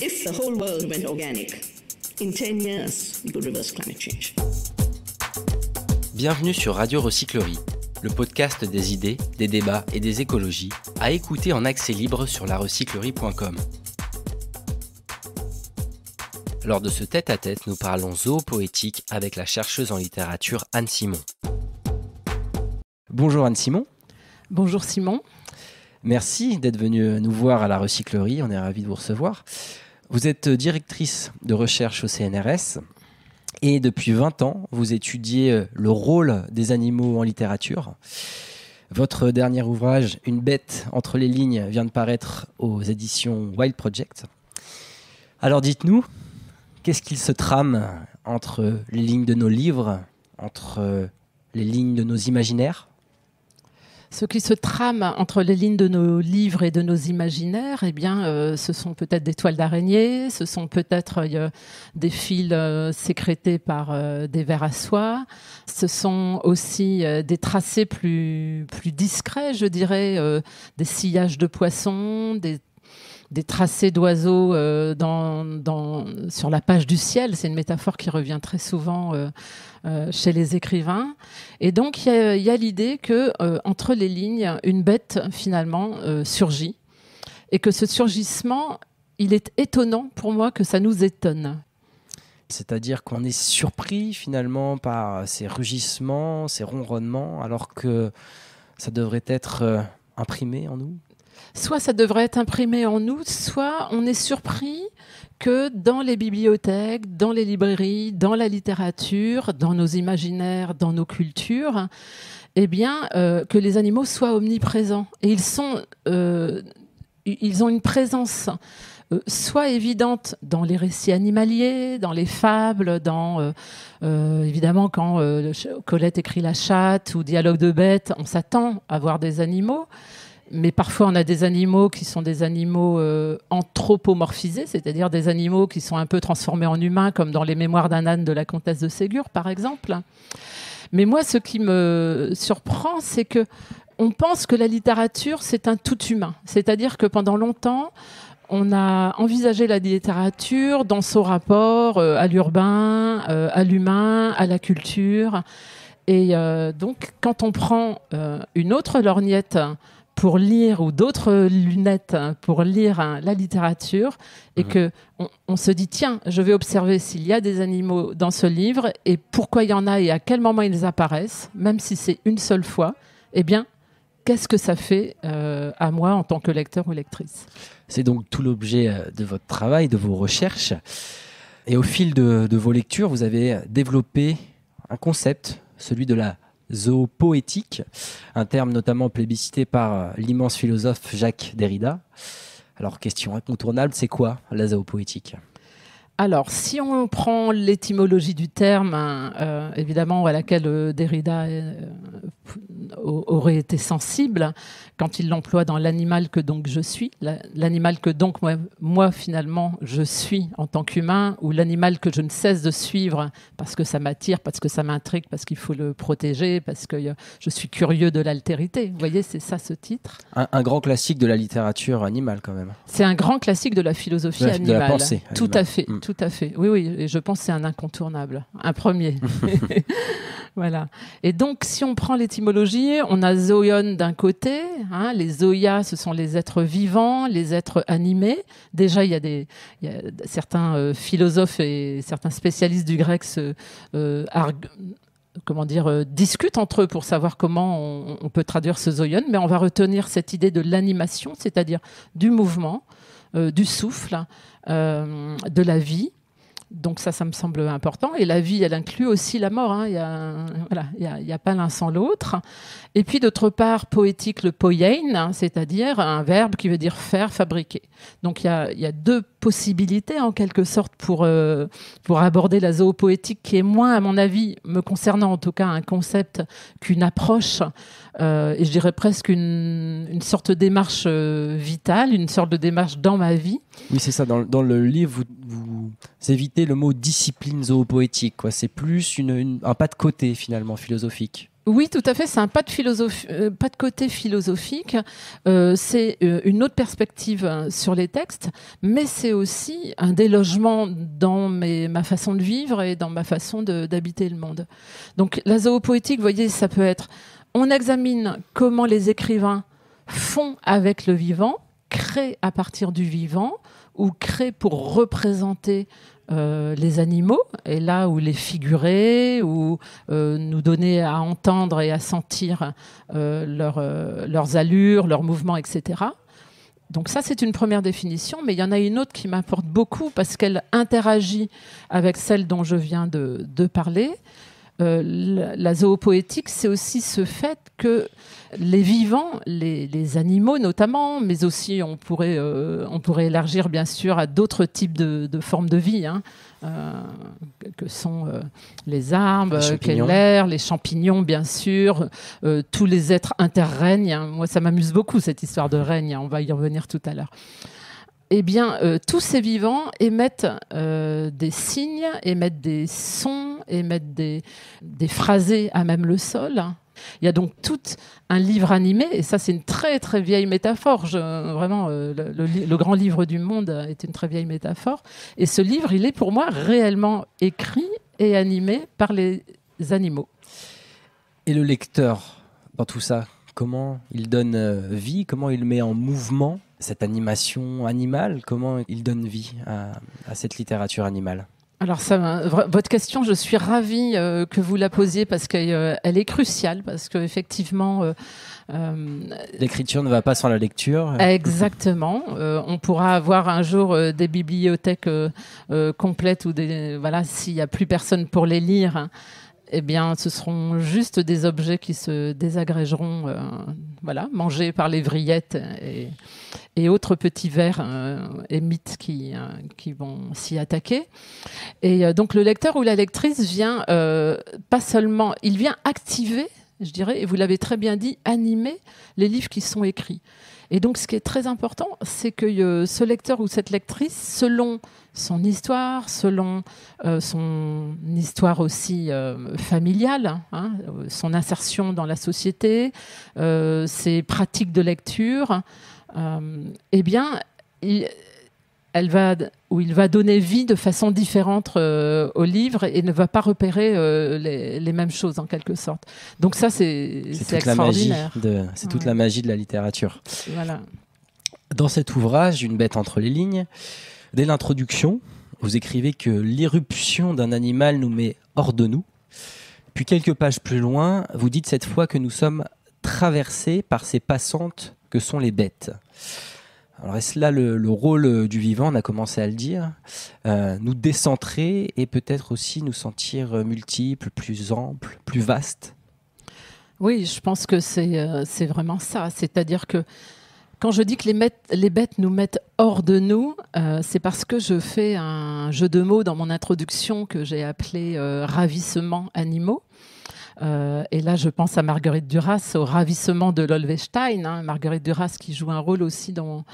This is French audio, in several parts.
If the whole world went organic, in 10 years, we could reverse climate change. Bienvenue sur Radio Recyclerie, le podcast des idées, des débats et des écologies, à écouter en accès libre sur larecyclerie.com. Lors de ce tête-à-tête, nous parlons zoopoétique avec la chercheuse en littérature Anne Simon. Bonjour Anne Simon. Bonjour Simon. Merci d'être venue nous voir à la Recyclerie, on est ravis de vous recevoir. Vous êtes directrice de recherche au CNRS et depuis 20 ans, vous étudiez le rôle des animaux en littérature. Votre dernier ouvrage, Une bête entre les lignes, vient de paraître aux éditions Wild Project. Alors dites-nous, qu'est-ce qu'il se trame entre les lignes de nos livres, entre les lignes de nos imaginaires ? Ce qui se trame entre les lignes de nos livres et de nos imaginaires, eh bien, ce sont peut-être des toiles d'araignée, ce sont peut-être des fils sécrétés par des vers à soie, ce sont aussi des tracés plus discrets, je dirais, des sillages de poissons, des tracés d'oiseaux sur la page du ciel. C'est une métaphore qui revient très souvent chez les écrivains. Et donc, il y a l'idée que entre les lignes, une bête, finalement, surgit. Et que ce surgissement, il est étonnant pour moi que ça nous étonne. C'est-à-dire qu'on est surpris, finalement, par ces rugissements, ces ronronnements, alors que ça devrait être imprimé en nous ? Soit ça devrait être imprimé en nous, soit on est surpris que dans les bibliothèques, dans les librairies, dans la littérature, dans nos imaginaires, dans nos cultures, eh bien, que les animaux soient omniprésents. Et ils ont une présence soit évidente dans les récits animaliers, dans les fables, évidemment quand Colette écrit La Chatte ou Dialogue de bêtes, on s'attend à voir des animaux. Mais parfois, on a des animaux qui sont des animaux anthropomorphisés, c'est-à-dire des animaux qui sont un peu transformés en humains, comme dans les Mémoires d'un âne de la comtesse de Ségur, par exemple. Mais moi, ce qui me surprend, c'est que on pense que la littérature, c'est un tout humain. C'est-à-dire que pendant longtemps, on a envisagé la littérature dans son rapport à l'urbain, à l'humain, à la culture. Et donc, quand on prend une autre lorgnette pour lire, ou d'autres lunettes pour lire la littérature, et qu'on se dit, tiens, je vais observer s'il y a des animaux dans ce livre, et pourquoi il y en a, et à quel moment ils apparaissent, même si c'est une seule fois, eh bien, qu'est-ce que ça fait à moi en tant que lecteur ou lectrice ? C'est donc tout l'objet de votre travail, de vos recherches. Et au fil de vos lectures, vous avez développé un concept, celui de la zoopoétique, un terme notamment plébiscité par l'immense philosophe Jacques Derrida. Alors, question incontournable, c'est quoi la zoopoétique ? Alors, si on prend l'étymologie du terme, évidemment, à laquelle Derrida aurait été sensible quand il l'emploie dans l'animal que donc je suis, l'animal que donc moi finalement je suis en tant qu'humain, ou l'animal que je ne cesse de suivre parce que ça m'attire, parce que ça m'intrigue, parce qu'il faut le protéger, parce que je suis curieux de l'altérité. Vous voyez, c'est ça ce titre. Un grand classique de la littérature animale quand même. C'est un grand classique de la philosophie animale. De la pensée animale. Tout à fait, tout à fait. Oui, et je pense que c'est un incontournable, un premier. Voilà. Et donc, si on prend l'étymologie, on a zoion d'un côté. Les zoïas, ce sont les êtres vivants, les êtres animés. Déjà, il y a certains philosophes et certains spécialistes du grec discutent entre eux pour savoir comment on peut traduire ce zoion. Mais on va retenir cette idée de l'animation, c'est-à-dire du mouvement, du souffle, de la vie. Donc ça me semble important. Et la vie, elle inclut aussi la mort. Il y a pas l'un sans l'autre. Et puis d'autre part, poétique, le poiein, c'est-à-dire un verbe qui veut dire faire, fabriquer. Donc il y a deux possibilités en quelque sorte pour aborder la zoopoétique, qui est moins, à mon avis, me concernant en tout cas, un concept qu'une approche, et je dirais presque une sorte de démarche vitale, une sorte de démarche dans ma vie. Oui, c'est ça. Dans le livre, vous évitez le mot discipline zoopoétique, quoi. C'est plus un pas de côté, finalement, philosophique. Oui, tout à fait. C'est un pas de côté philosophique. C'est une autre perspective sur les textes, mais c'est aussi un délogement dans ma façon de vivre et dans ma façon d'habiter le monde. Donc, la zoopoétique, vous voyez, ça peut être, on examine comment les écrivains font avec le vivant, créent à partir du vivant, ou créent pour représenter les animaux, et là où les figurer, ou nous donner à entendre et à sentir leurs allures, leurs mouvements, etc. Donc ça, c'est une première définition, mais il y en a une autre qui m'importe beaucoup parce qu'elle interagit avec celle dont je viens de parler. La zoopoétique, c'est aussi ce fait que les vivants, les animaux notamment, mais aussi on pourrait élargir bien sûr à d'autres types de formes de vie, que sont les arbres, l'air, les champignons bien sûr, tous les êtres interrègnes. Moi, ça m'amuse beaucoup cette histoire de règne, on va y revenir tout à l'heure. Eh bien, tous ces vivants émettent des signes, émettent des sons, émettent des phrasés à même le sol. Il y a donc tout un livre animé, et ça c'est une très très vieille métaphore. Vraiment, le grand livre du monde est une très vieille métaphore. Et ce livre, il est pour moi réellement écrit et animé par les animaux. Et le lecteur, dans tout ça, comment il donne vie, comment il met en mouvement cette animation animale, comment il donne vie à cette littérature animale? Alors votre question, je suis ravie que vous la posiez parce qu'elle est cruciale, parce qu'effectivement... l'écriture ne va pas sans la lecture. Exactement. On pourra avoir un jour des bibliothèques complètes où s'il n'y a plus personne pour les lire, eh bien, ce seront juste des objets qui se désagrégeront, mangés par les vrillettes et autres petits vers et mythes qui vont s'y attaquer. Et donc, le lecteur ou la lectrice vient pas seulement, il vient activer, je dirais, et vous l'avez très bien dit, animer les livres qui sont écrits. Et donc, ce qui est très important, c'est que ce lecteur ou cette lectrice, selon son histoire, selon son histoire aussi familiale, son insertion dans la société, ses pratiques de lecture, eh bien, il va donner vie de façon différente au livre et ne va pas repérer les mêmes choses en quelque sorte. Donc ça, c'est extraordinaire. C'est toute la magie de la littérature. Voilà. Dans cet ouvrage, Une bête entre les lignes, dès l'introduction, vous écrivez que l'irruption d'un animal nous met hors de nous. Puis quelques pages plus loin, vous dites cette fois que nous sommes traversés par ces passantes que sont les bêtes. Alors est-ce là le rôle du vivant, on a commencé à le dire, nous décentrer et peut-être aussi nous sentir multiples, plus amples, plus vastes? Oui, je pense que c'est vraiment ça. C'est-à-dire que quand je dis que les bêtes nous mettent hors de nous, c'est parce que je fais un jeu de mots dans mon introduction que j'ai appelé ravissement animaux. Et là, je pense à Marguerite Duras, au ravissement de l'Olvestein. Marguerite Duras qui joue un rôle aussi dans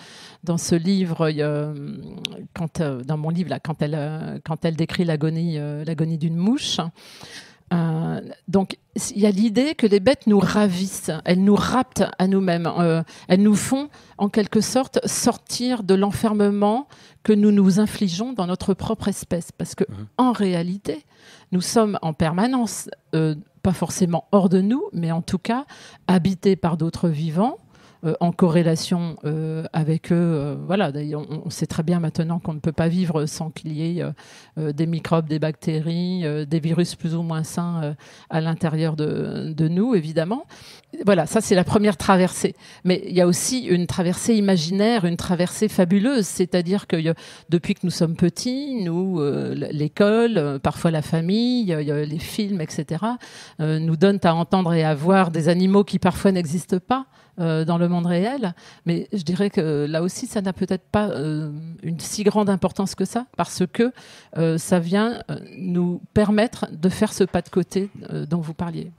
ce livre, dans mon livre, là, quand elle décrit l'agonie d'une mouche. Donc, il y a l'idée que les bêtes nous ravissent, elles nous raptent à nous-mêmes, elles nous font en quelque sorte sortir de l'enfermement que nous nous infligeons dans notre propre espèce. Parce que en réalité, nous sommes en permanence, pas forcément hors de nous, mais en tout cas habités par d'autres vivants, en corrélation avec eux. On sait très bien maintenant qu'on ne peut pas vivre sans qu'il y ait des microbes, des bactéries, des virus plus ou moins sains à l'intérieur de nous, évidemment. Voilà, ça c'est la première traversée. Mais il y a aussi une traversée imaginaire, une traversée fabuleuse, c'est-à-dire que depuis que nous sommes petits, nous, l'école, parfois la famille, les films, etc., nous donnent à entendre et à voir des animaux qui parfois n'existent pas dans le monde réel. Mais je dirais que là aussi, ça n'a peut-être pas une si grande importance que ça, parce que ça vient nous permettre de faire ce pas de côté dont vous parliez.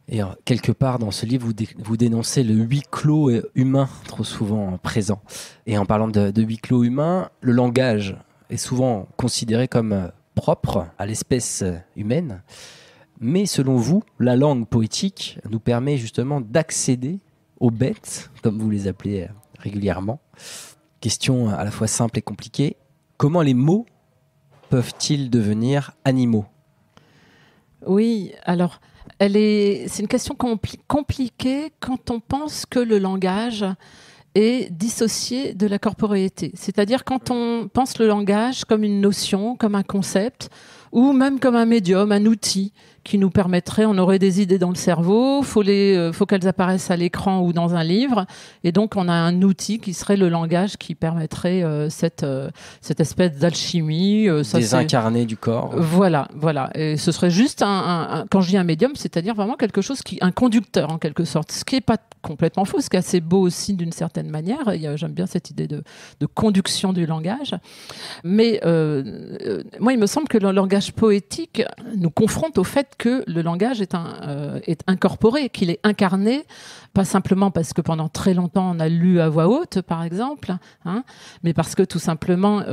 Et quelque part dans ce livre, vous dénoncez le huis clos humain trop souvent présent. Et en parlant de huis clos humain, le langage est souvent considéré comme propre à l'espèce humaine. Mais selon vous, la langue poétique nous permet justement d'accéder aux bêtes, comme vous les appelez régulièrement. Question à la fois simple et compliquée. Comment les mots peuvent-ils devenir animaux ? Oui, alors, c'est une question compliquée quand on pense que le langage est dissocié de la corporéité. C'est-à-dire quand on pense le langage comme une notion, comme un concept, ou même comme un médium, un outil qui nous permettrait, on aurait des idées dans le cerveau, faut qu'elles apparaissent à l'écran ou dans un livre, et donc on a un outil qui serait le langage qui permettrait cette espèce d'alchimie. Désincarné du corps. Voilà. Et ce serait juste quand je dis un médium, c'est-à-dire vraiment quelque chose un conducteur en quelque sorte, ce qui n'est pas complètement faux, ce qui est assez beau aussi d'une certaine manière. J'aime bien cette idée de conduction du langage. Mais moi, il me semble que le langage poétique nous confronte au fait que le langage est incorporé, qu'il est incarné, pas simplement parce que pendant très longtemps on a lu à voix haute, par exemple, mais parce que tout simplement,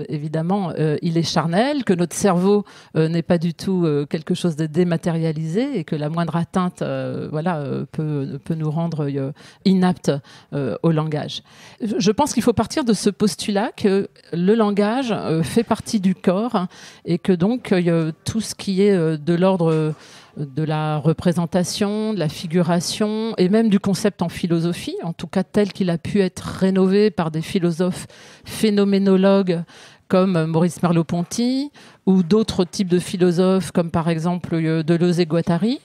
évidemment, il est charnel, que notre cerveau n'est pas du tout quelque chose de dématérialisé et que la moindre atteinte peut nous rendre inaptes au langage. Je pense qu'il faut partir de ce postulat que le langage fait partie du corps et que donc tout ce qui est de l'ordre de la représentation, de la figuration et même du concept en philosophie, en tout cas tel qu'il a pu être rénové par des philosophes phénoménologues comme Maurice Merleau-Ponty ou d'autres types de philosophes comme par exemple Deleuze et Guattari,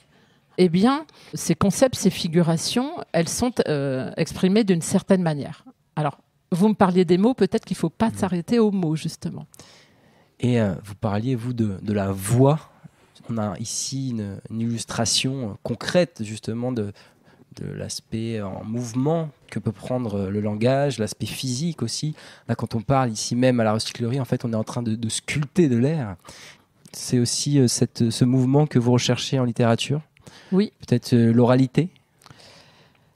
eh bien, ces concepts, ces figurations, elles sont exprimées d'une certaine manière. Alors, vous me parliez des mots, peut-être qu'il ne faut pas s'arrêter aux mots, justement. Et vous parliez, vous, de la voix. On a ici une illustration concrète, justement, de l'aspect en mouvement que peut prendre le langage, l'aspect physique aussi. Là, quand on parle ici même à la recyclerie, en fait, on est en train de sculpter de l'air. C'est aussi ce mouvement que vous recherchez en littérature ? Oui. Peut-être l'oralité ?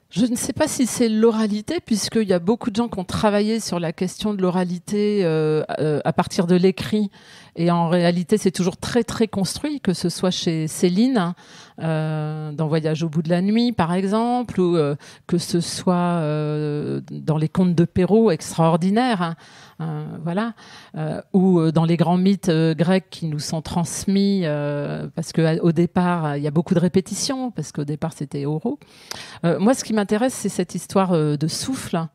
Je ne sais pas si c'est l'oralité, puisqu'il y a beaucoup de gens qui ont travaillé sur la question de l'oralité à partir de l'écrit. Et en réalité, c'est toujours très, très construit, que ce soit chez Céline, dans Voyage au bout de la nuit, par exemple, ou que ce soit dans les contes de Perrault, extraordinaires, ou dans les grands mythes grecs qui nous sont transmis, parce qu'au départ, il y a beaucoup de répétitions, parce qu'au départ, c'était oraux. Moi, ce qui m'intéresse, c'est cette histoire de souffle,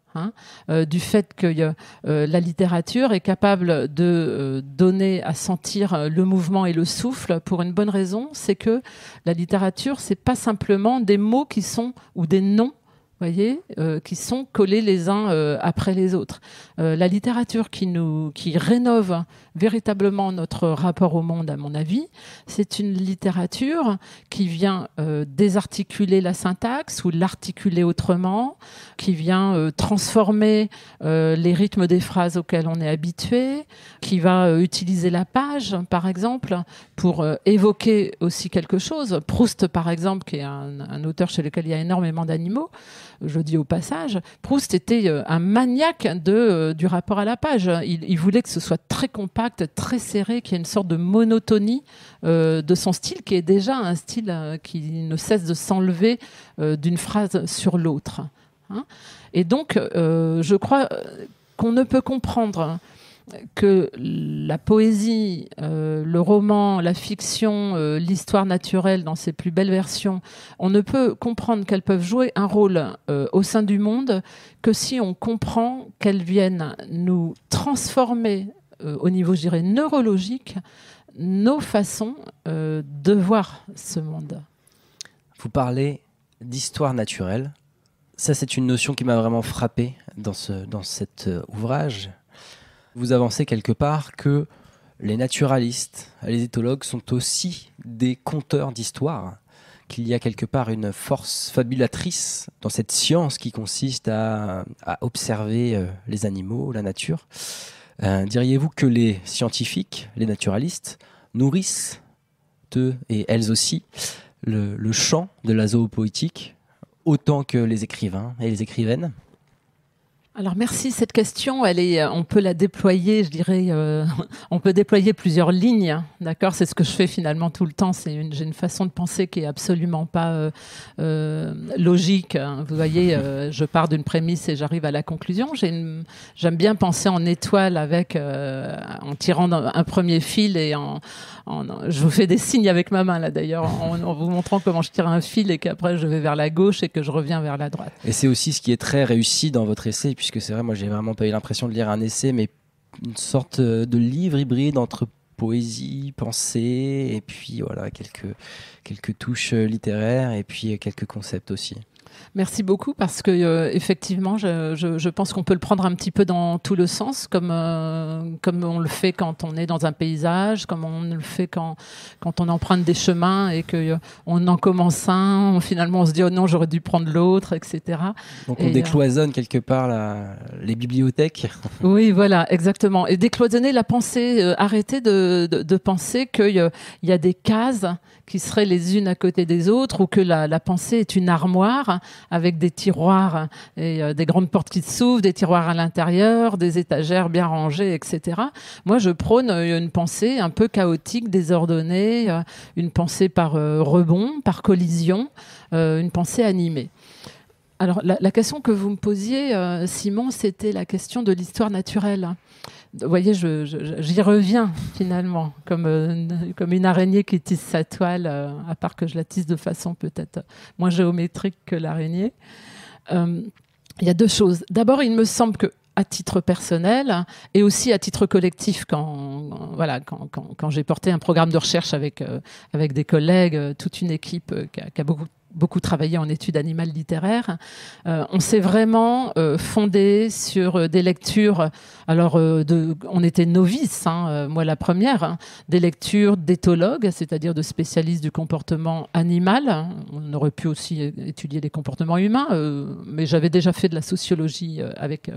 du fait que la littérature est capable de donner à sentir le mouvement et le souffle pour une bonne raison, c'est que la littérature, c'est pas simplement des mots qui sont, ou des noms, voyez, qui sont collés les uns après les autres. La littérature qui rénove véritablement notre rapport au monde, à mon avis, c'est une littérature qui vient désarticuler la syntaxe ou l'articuler autrement, qui vient transformer les rythmes des phrases auxquelles on est habitué, qui va utiliser la page, par exemple, pour évoquer aussi quelque chose. Proust, par exemple, qui est un auteur chez lequel il y a énormément d'animaux, je dis au passage, Proust était un maniaque du rapport à la page. Il voulait que ce soit très compact, très serré, qu'il y ait une sorte de monotonie de son style, qui est déjà un style qui ne cesse de s'enlever d'une phrase sur l'autre. Et donc, je crois qu'on ne peut comprendre que la poésie, le roman, la fiction, l'histoire naturelle dans ses plus belles versions, on ne peut comprendre qu'elles peuvent jouer un rôle au sein du monde que si on comprend qu'elles viennent nous transformer au niveau, je dirais, neurologique, nos façons de voir ce monde. Vous parlez d'histoire naturelle. Ça, c'est une notion qui m'a vraiment frappé dans cet ouvrage. Vous avancez quelque part que les naturalistes, les éthologues sont aussi des conteurs d'histoire, qu'il y a quelque part une force fabulatrice dans cette science qui consiste à observer les animaux, la nature. Diriez-vous que les scientifiques, les naturalistes, nourrissent, eux et elles aussi, le champ de la zoopoétique, autant que les écrivains et les écrivaines ? Alors merci, cette question, on peut la déployer, je dirais, on peut déployer plusieurs lignes, d'accord. C'est ce que je fais finalement tout le temps. J'ai une façon de penser qui est absolument pas logique. Vous voyez, je pars d'une prémisse et j'arrive à la conclusion. J'aime bien penser en étoile en tirant un premier fil et je vous fais des signes avec ma main là d'ailleurs, en vous montrant comment je tire un fil et qu'après je vais vers la gauche et que je reviens vers la droite. Et c'est aussi ce qui est très réussi dans votre essai, puisque c'est vrai, moi j'ai vraiment pas eu l'impression de lire un essai, mais une sorte de livre hybride entre poésie, pensée, et puis voilà, quelques touches littéraires, et puis quelques concepts aussi. Merci beaucoup parce que effectivement, je pense qu'on peut le prendre un petit peu dans tout le sens, comme on le fait quand on est dans un paysage, comme on le fait quand on emprunte des chemins et que on en commence un, finalement on se dit oh non j'aurais dû prendre l'autre, etc. Donc on décloisonne quelque part les bibliothèques. Oui, voilà, exactement. Et décloisonner la pensée, arrêter de penser qu'il y a des cases qui seraient les unes à côté des autres, ou que la pensée est une armoire avec des tiroirs et des grandes portes qui s'ouvrent, des tiroirs à l'intérieur, des étagères bien rangées, etc. Moi, je prône une pensée un peu chaotique, désordonnée, une pensée par rebond, par collision, une pensée animée. Alors, la question que vous me posiez, Simon, c'était la question de l'histoire naturelle. Vous voyez, j'y reviens finalement, comme une araignée qui tisse sa toile, à part que je la tisse de façon peut-être moins géométrique que l'araignée. Il y a deux choses. D'abord, il me semble que à titre personnel et aussi à titre collectif, quand j'ai porté un programme de recherche avec des collègues, toute une équipe qui a beaucoup travaillé en études animales littéraires. On s'est vraiment fondé sur des lectures. Alors, on était novices, moi la première, des lectures d'éthologues, c'est-à-dire de spécialistes du comportement animal. On aurait pu aussi étudier les comportements humains, mais j'avais déjà fait de la sociologie avec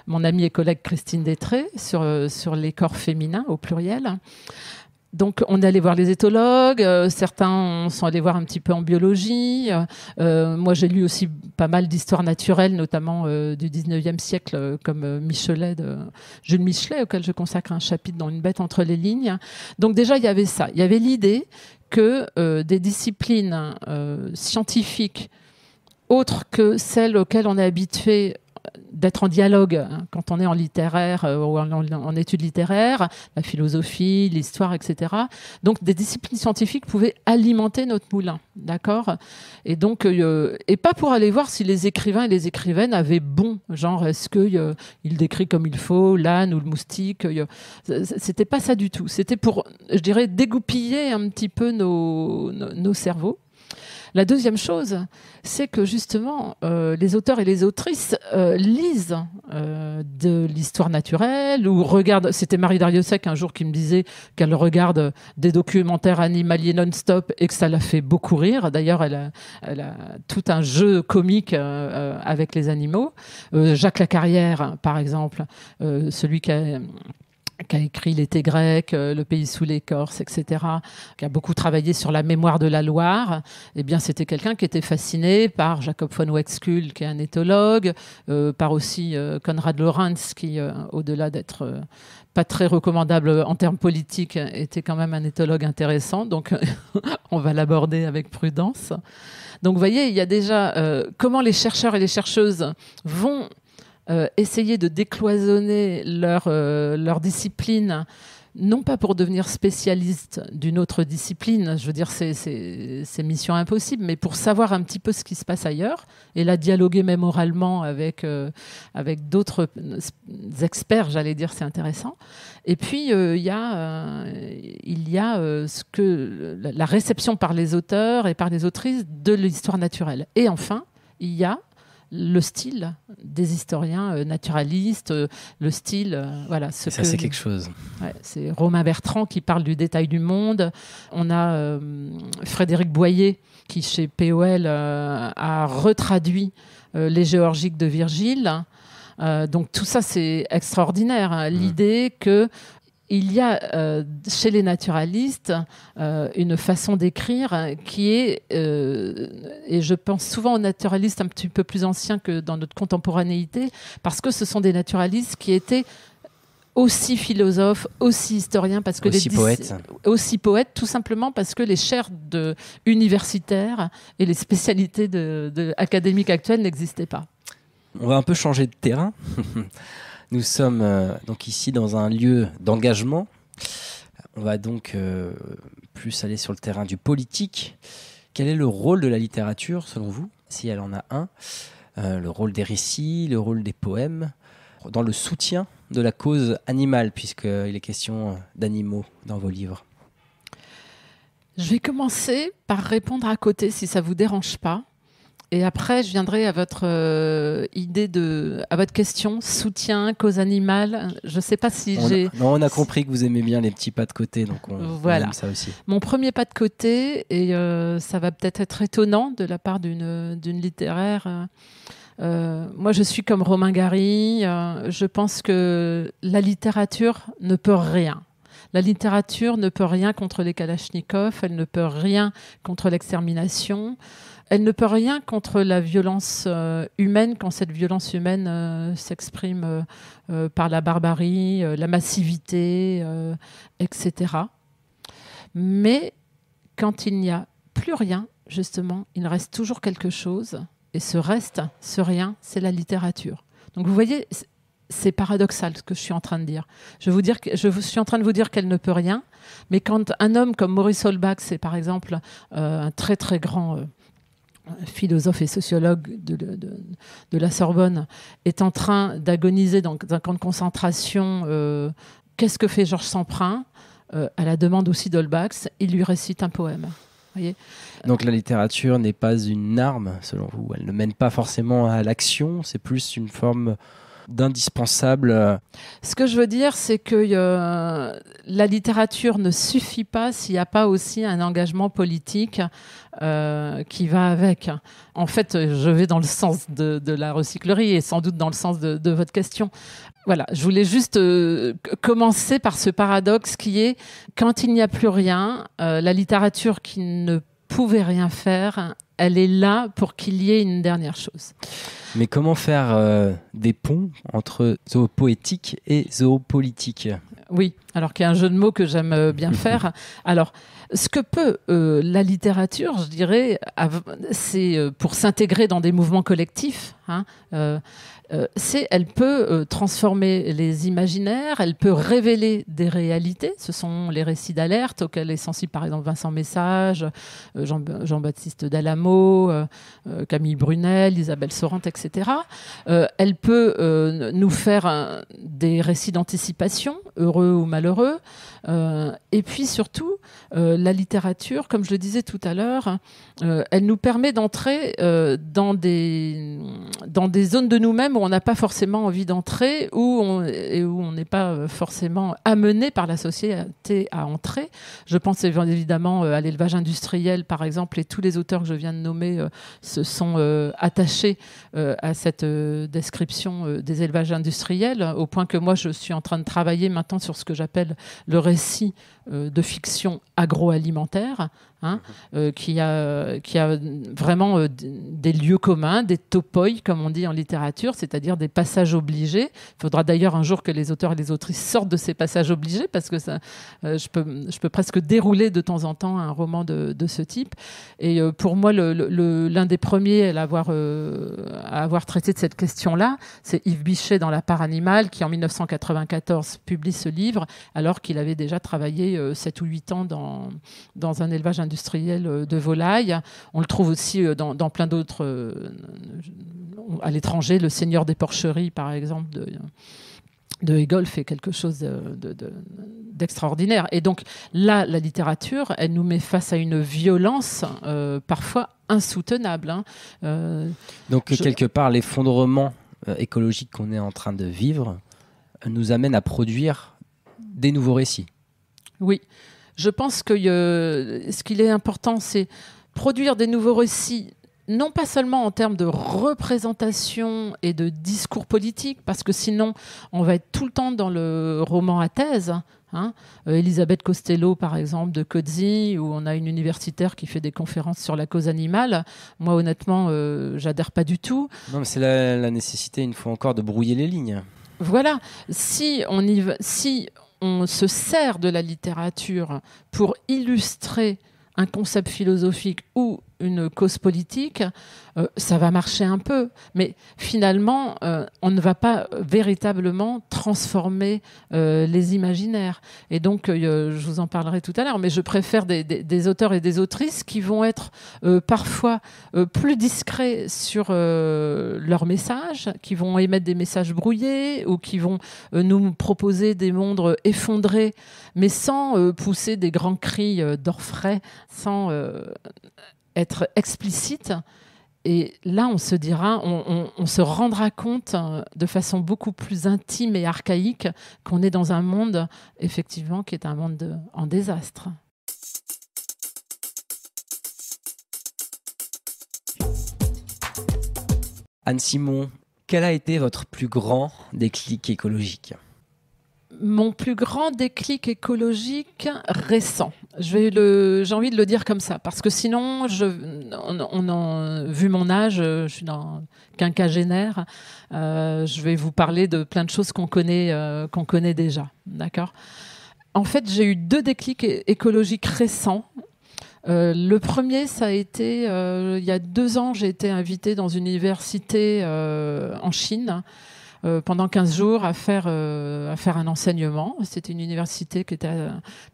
mon amie et collègue Christine Détré sur les corps féminins au pluriel. Donc, on est allé voir les éthologues, certains sont allés voir un petit peu en biologie. Moi, j'ai lu aussi pas mal d'histoires naturelles, notamment du 19e siècle, comme Michelet, Jules Michelet, auquel je consacre un chapitre dans Une bête entre les lignes. Donc déjà, il y avait ça. Il y avait l'idée que des disciplines scientifiques autres que celles auxquelles on est habitué d'être en dialogue quand on est en littéraire ou en études littéraires, la philosophie, l'histoire, etc. Donc des disciplines scientifiques pouvaient alimenter notre moulin, d'accord ? Et donc, et pas pour aller voir si les écrivains et les écrivaines avaient bon, genre est-ce qu'ils décrivent comme il faut l'âne ou le moustique. C'était pas ça du tout. C'était pour, je dirais, dégoupiller un petit peu nos cerveaux. La deuxième chose, c'est que justement, les auteurs et les autrices lisent de l'histoire naturelle ou regardent. C'était Marie Dariussec un jour qui me disait qu'elle regarde des documentaires animaliers non-stop et que ça la fait beaucoup rire. D'ailleurs, elle a tout un jeu comique avec les animaux. Jacques Lacarrière, par exemple, celui qui a écrit L'été grec, Le pays sous l'écorce, etc., qui a beaucoup travaillé sur la mémoire de la Loire, eh bien, c'était quelqu'un qui était fasciné par Jacob von Uexküll, qui est un éthologue, par aussi Konrad Lorenz, qui, au-delà d'être pas très recommandable en termes politiques, était quand même un éthologue intéressant. Donc, on va l'aborder avec prudence. Donc, vous voyez, il y a déjà comment les chercheurs et les chercheuses vont essayer de décloisonner leur discipline, non pas pour devenir spécialiste d'une autre discipline, je veux dire c'est mission impossible, mais pour savoir un petit peu ce qui se passe ailleurs et la dialoguer même oralement avec d'autres experts, j'allais dire, c'est intéressant. Et puis il y a la réception par les auteurs et par les autrices de l'histoire naturelle. Et enfin, il y a le style des historiens naturalistes, le style, voilà. Ça, c'est quelque chose. Ouais, c'est Romain Bertrand qui parle du détail du monde. On a Frédéric Boyer qui, chez POL, a retraduit les Géorgiques de Virgile. Donc tout ça, c'est extraordinaire. L'idée que il y a chez les naturalistes une façon d'écrire qui est, et je pense souvent aux naturalistes un petit peu plus anciens que dans notre contemporanéité, parce que ce sont des naturalistes qui étaient aussi philosophes, aussi historiens, parce que aussi poètes, tout simplement parce que les chaires universitaires et les spécialités académiques actuelles n'existaient pas. On va un peu changer de terrain. Nous sommes donc ici dans un lieu d'engagement. On va donc plus aller sur le terrain du politique. Quel est le rôle de la littérature, selon vous, si elle en a un, le rôle des récits, le rôle des poèmes, dans le soutien de la cause animale, puisqu'il est question d'animaux dans vos livres? Je vais commencer par répondre à côté, si ça ne vous dérange pas. Et après, je viendrai à votre à votre question, soutien, cause animale. Je ne sais pas si on a compris que vous aimez bien les petits pas de côté, donc on aime ça aussi. Mon premier pas de côté, et ça va peut-être être étonnant de la part d'une littéraire. Moi, je suis comme Romain Gary. Je pense que la littérature ne peut rien. La littérature ne peut rien contre les kalachnikovs. Elle ne peut rien contre l'extermination. Elle ne peut rien contre la violence humaine quand cette violence humaine s'exprime par la barbarie, la massivité, etc. Mais quand il n'y a plus rien, justement, il reste toujours quelque chose. Et ce rien, c'est la littérature. Donc vous voyez, c'est paradoxal ce que je suis en train de dire. Je suis en train de vous dire qu'elle ne peut rien, mais quand un homme comme Maurice Holbach, c'est par exemple un très très grand philosophe et sociologue de la Sorbonne, est en train d'agoniser dans un camp de concentration, qu'est-ce que fait Georges Semprin à la demande aussi d'Holbach? Il lui récite un poème. Voyez. Donc la littérature n'est pas une arme, selon vous. Elle ne mène pas forcément à l'action, c'est plus une forme d'indispensable. Ce que je veux dire, c'est que la littérature ne suffit pas s'il n'y a pas aussi un engagement politique qui va avec. En fait, je vais dans le sens de la recyclerie et sans doute dans le sens de votre question. Voilà, je voulais juste commencer par ce paradoxe qui est, quand il n'y a plus rien, la littérature qui ne pouvait rien faire, elle est là pour qu'il y ait une dernière chose. Mais comment faire des ponts entre zoopoétique et zoopolitique? Oui, alors qu'il y a un jeu de mots que j'aime bien faire. Alors, ce que peut la littérature, je dirais, c'est pour s'intégrer dans des mouvements collectifs, elle peut transformer les imaginaires, elle peut révéler des réalités. Ce sont les récits d'alerte auxquels est sensible par exemple Vincent Message, Jean-Baptiste Dallamo, Camille Brunel, Isabelle Sorante, etc. Elle peut nous faire des récits d'anticipation, heureux ou malheureux. Et puis surtout, la littérature, comme je le disais tout à l'heure, elle nous permet d'entrer dans des zones de nous-mêmes où on n'a pas forcément envie d'entrer, où on n'est pas forcément amené par la société à entrer. Je pense évidemment à l'élevage industriel, par exemple, et tous les auteurs que je viens de nommer se sont attachés à cette description des élevages industriels, au point que moi, je suis en train de travailler maintenant sur ce que j'appelle le récit de fiction agroalimentaire, qui a vraiment des lieux communs, des topoi, comme on dit en littérature, c'est-à-dire des passages obligés. Il faudra d'ailleurs un jour que les auteurs et les autrices sortent de ces passages obligés, parce que je peux presque dérouler de temps en temps un roman de ce type. Et pour moi, l'un des premiers à avoir traité de cette question-là, c'est Yves Bichet dans La part animale, qui en 1994 publie ce livre, alors qu'il avait déjà travaillé 7 ou 8 ans dans un élevage industriel de volailles. On le trouve aussi dans plein d'autres à l'étranger. Le Seigneur des porcheries, par exemple, de Hegel fait quelque chose d'extraordinaire. Et donc là, la littérature, elle nous met face à une violence parfois insoutenable. Donc quelque part, l'effondrement écologique qu'on est en train de vivre nous amène à produire des nouveaux récits. Oui. Je pense que ce qu'il est important, c'est produire des nouveaux récits non pas seulement en termes de représentation et de discours politique, parce que sinon on va être tout le temps dans le roman à thèse. Elisabeth Costello, par exemple, de Coetzee, où on a une universitaire qui fait des conférences sur la cause animale. Moi, honnêtement, j'adhère pas du tout. Non, mais c'est la nécessité, une fois encore, de brouiller les lignes. Voilà. Si on se sert de la littérature pour illustrer un concept philosophique ou une cause politique, ça va marcher un peu. Mais finalement, on ne va pas véritablement transformer les imaginaires. Et donc, je vous en parlerai tout à l'heure, mais je préfère des auteurs et des autrices qui vont être parfois plus discrets sur leurs messages, qui vont émettre des messages brouillés ou qui vont nous proposer des mondes effondrés, mais sans pousser des grands cris d'orfraie, sans être explicite. Et là, on se dira, on se rendra compte de façon beaucoup plus intime et archaïque qu'on est dans un monde, effectivement, qui est un monde en désastre. Anne Simon, quel a été votre plus grand déclic écologique ? Mon plus grand déclic écologique récent. J'ai envie de le dire comme ça, parce que sinon, vu mon âge, je suis dans quinquagénaire, je vais vous parler de plein de choses qu'on connaît déjà. D'accord ? En fait, j'ai eu 2 déclics écologiques récents. Le premier, ça a été, il y a 2 ans, j'ai été invitée dans une université en Chine, pendant 15 jours à faire un enseignement. C'était une université qui était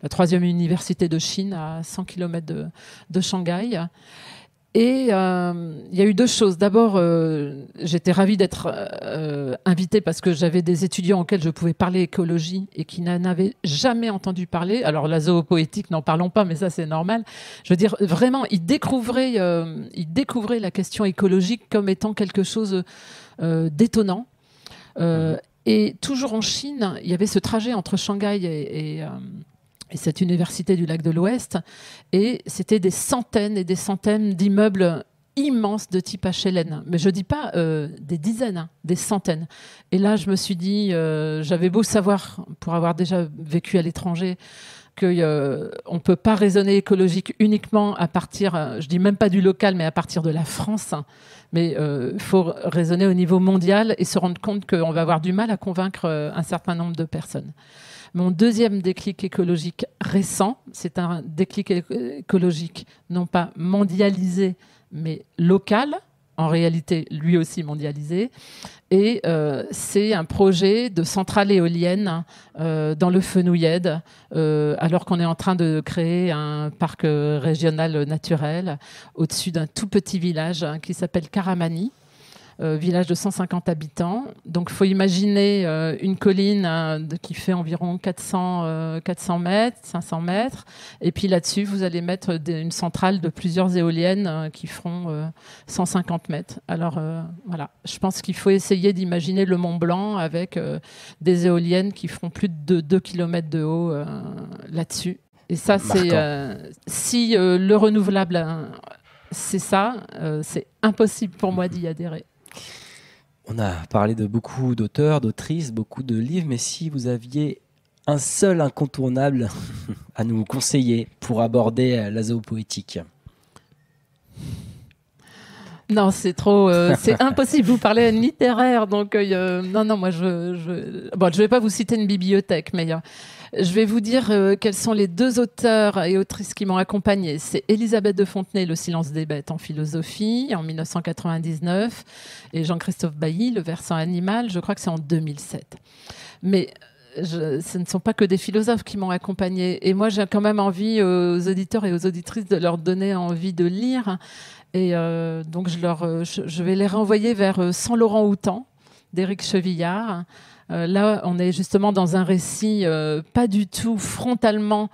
la 3e université de Chine, à 100 km de Shanghai. Et il y a eu 2 choses. D'abord, j'étais ravie d'être invitée parce que j'avais des étudiants auxquels je pouvais parler écologie et qui n'en avaient jamais entendu parler. Alors la zoopoétique, n'en parlons pas, mais ça c'est normal. Je veux dire, vraiment, ils découvraient la question écologique comme étant quelque chose d'étonnant. Et toujours en Chine, il y avait ce trajet entre Shanghai et cette université du lac de l'Ouest, et c'était des centaines et des centaines d'immeubles immenses de type HLN. Mais je ne dis pas des dizaines, des centaines. Et là, je me suis dit, j'avais beau savoir, pour avoir déjà vécu à l'étranger, qu'on ne peut pas raisonner écologique uniquement à partir, je dis même pas du local, mais à partir de la France. Mais il faut raisonner au niveau mondial et se rendre compte qu'on va avoir du mal à convaincre un certain nombre de personnes. Mon deuxième déclic écologique récent, c'est un déclic écologique non pas mondialisé, mais local, en réalité lui aussi mondialisé. Et c'est un projet de centrale éolienne dans le Fenouillède, alors qu'on est en train de créer un parc régional naturel au-dessus d'un tout petit village qui s'appelle Karamani. Village de 150 habitants. Donc, il faut imaginer une colline qui fait environ 400 mètres, 500 mètres. Et puis là-dessus, vous allez mettre une centrale de plusieurs éoliennes qui feront 150 mètres. Alors, voilà. Je pense qu'il faut essayer d'imaginer le Mont Blanc avec des éoliennes qui feront plus de 2 km de haut là-dessus. Et ça, c'est... si le renouvelable, c'est ça, c'est impossible pour moi d'y adhérer. On a parlé de beaucoup d'auteurs, d'autrices, beaucoup de livres, mais si vous aviez un seul incontournable à nous conseiller pour aborder la zoopoétique. Non, c'est trop, c'est impossible. Vous parlez à une littéraire, donc non, moi je vais pas vous citer une bibliothèque, mais je vais vous dire quels sont les 2 auteurs et autrices qui m'ont accompagnée. C'est Elisabeth de Fontenay, Le silence des bêtes en philosophie, en 1999, et Jean-Christophe Bailly, Le versant animal, je crois que c'est en 2007. Mais ce ne sont pas que des philosophes qui m'ont accompagnée. Et moi, j'ai quand même envie aux auditeurs et aux auditrices de leur donner envie de lire. Et donc, je vais les renvoyer vers Sans Laurent Houtan, d'Éric Chevillard. Là, on est justement dans un récit pas du tout frontalement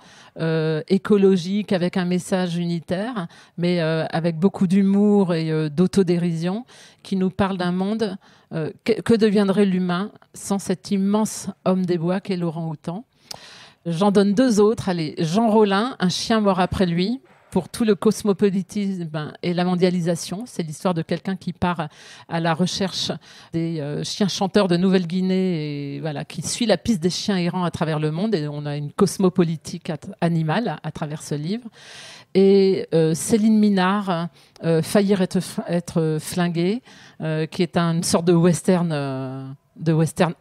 écologique, avec un message unitaire, mais avec beaucoup d'humour et d'autodérision, qui nous parle d'un monde. Que deviendrait l'humain sans cet immense homme des bois qu'est Laurent Houtan ? J'en donne 2 autres. Allez, Jean Rollin, Un chien mort après lui. pour tout le cosmopolitisme et la mondialisation. C'est l'histoire de quelqu'un qui part à la recherche des chiens chanteurs de Nouvelle-Guinée et voilà, qui suit la piste des chiens errants à travers le monde. Et on a une cosmopolitique animale à travers ce livre. Et Céline Minard, Faillir être flingué, qui est une sorte de western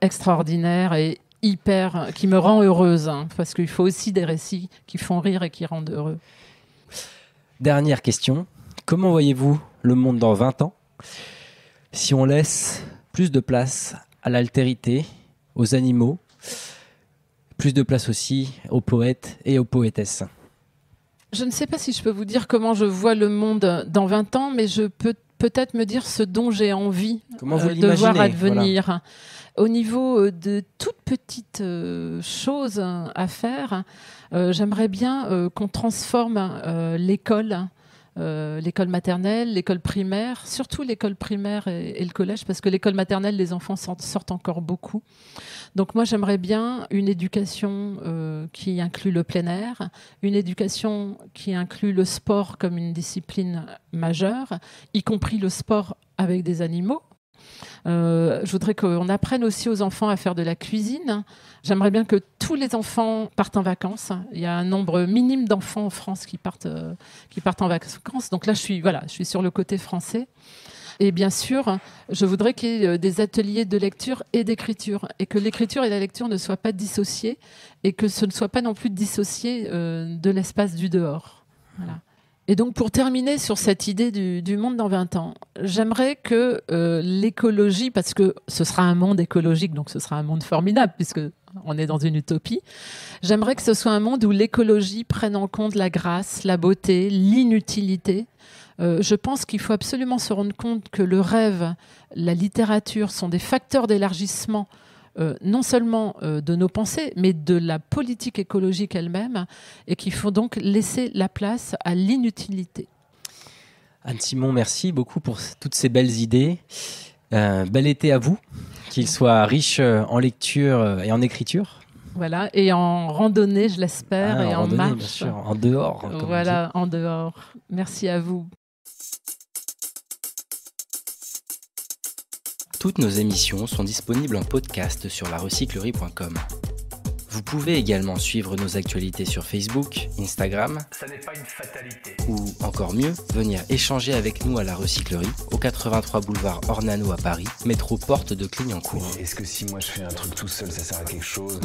extraordinaire et qui me rend heureuse, parce qu'il faut aussi des récits qui font rire et qui rendent heureux. Dernière question. Comment voyez-vous le monde dans 20 ans si on laisse plus de place à l'altérité, aux animaux, plus de place aussi aux poètes et aux poétesses? Je ne sais pas si je peux vous dire comment je vois le monde dans 20 ans, mais je peux peut-être me dire ce dont j'ai envie de voir advenir. Voilà. Au niveau de toutes petites choses à faire, j'aimerais bien qu'on transforme l'école maternelle, l'école primaire, surtout l'école primaire et le collège, parce que l'école maternelle, les enfants sortent encore beaucoup. Donc moi, j'aimerais bien une éducation qui inclut le plein air, une éducation qui inclut le sport comme une discipline majeure, y compris le sport avec des animaux. Je voudrais qu'on apprenne aussi aux enfants à faire de la cuisine. J'aimerais bien que tous les enfants partent en vacances. Il y a un nombre minime d'enfants en France qui partent en vacances. Donc là, je suis sur le côté français. Et bien sûr, je voudrais qu'il y ait des ateliers de lecture et d'écriture, et que l'écriture et la lecture ne soient pas dissociées, et que ce ne soit pas non plus dissocié de l'espace du dehors. Voilà. Et donc, pour terminer sur cette idée du monde dans 20 ans, j'aimerais que l'écologie, parce que ce sera un monde écologique, donc ce sera un monde formidable, puisqu'on est dans une utopie, j'aimerais que ce soit un monde où l'écologie prenne en compte la grâce, la beauté, l'inutilité. Je pense qu'il faut absolument se rendre compte que le rêve, la littérature sont des facteurs d'élargissement non seulement de nos pensées, mais de la politique écologique elle-même, et qu'il faut donc laisser la place à l'inutilité. Anne-Simon, merci beaucoup pour toutes ces belles idées. Bel été à vous, qu'il soit riche en lecture et en écriture. Voilà, et en randonnée, je l'espère, et en marche. Bien sûr, en dehors. Voilà, en dehors. Merci à vous. Toutes nos émissions sont disponibles en podcast sur larecyclerie.com. Vous pouvez également suivre nos actualités sur Facebook, Instagram. Ça n'est pas une fatalité. Ou encore mieux, venir échanger avec nous à la Recyclerie, au 83 boulevard Ornano à Paris, métro porte de Clignancourt. Est-ce que si moi je fais un truc tout seul, ça sert à quelque chose ?